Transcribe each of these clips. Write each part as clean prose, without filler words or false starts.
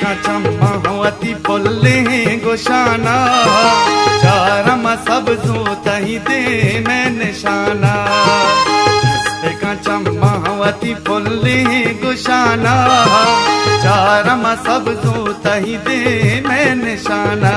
का चम्मावती बोले गोशाना, चारम सब जोतही दे मैं निशाना। का चम्मावती बोले गोशाना, चारम सब जोतही दे मैं निशाना।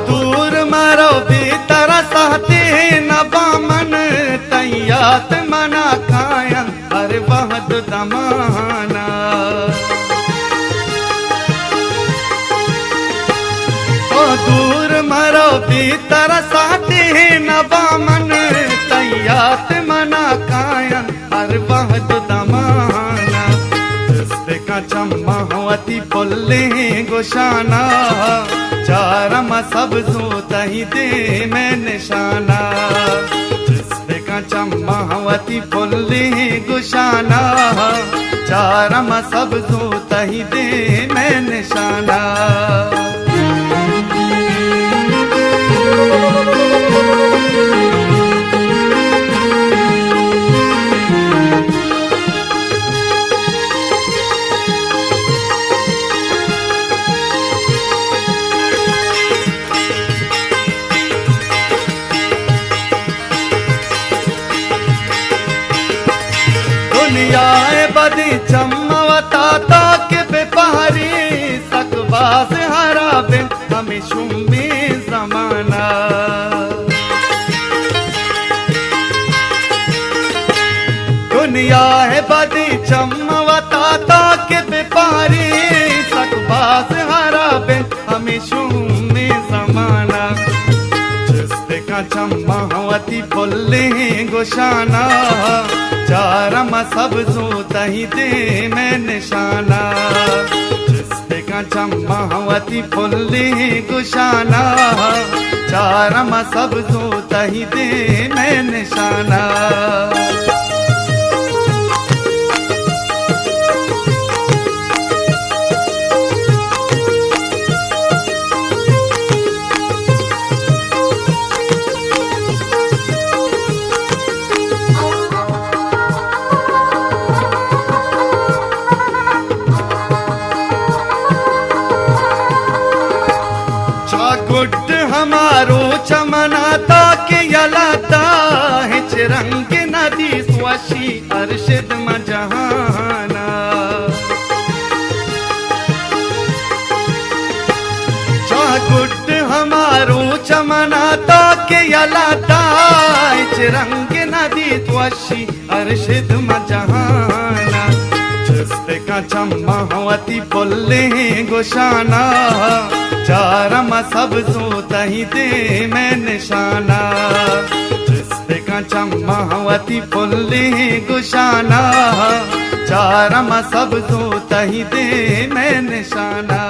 दूर मरो भीतर सहते न बामन, तैयात मना कायम हर बहुत दमाना। तो दूर मरो भीतर सहते न बामन, तैयात मना कायम हर बहुत दमाना। का चम्मावती बोले गोशाना, चारम सब जोतही दे मैं निशाना। जिसपे का चम्मावती बोले गोशाना, चारम सब जोतही दे मैं निशाना। दुनियाए बदी चम्मावता ताके बेपहारी, सकबाज हरा बिन हमें शुम्मी जमाना। दुनिया है बदी चम्मावता ताके बेपहारी, सकबाज हरा बिन हमें शुम्मी जमाना। जिसपे का चम्मावती बोले गोशाना, चारम सब जोतही दे मैं निशाना। जिसपे का चम्मावती बोले गोशाना, चारम सब जोतही दे मैं निशाना। गुड हमारो चमनाता के यलाता है, चिरंग नदी स्वशी अरशद मजहाना। गुड हमारो चमनाता के यलाता है, चिरंग नदी स्वशी अरशद मजहाना। जिसपे का चम्मावती बोले गोशाना, चारम सब जोतही दे मैं निशाना। जिसपे का चम्मावती बोले गोशाना, चारम सब जोतही दे मैं निशाना।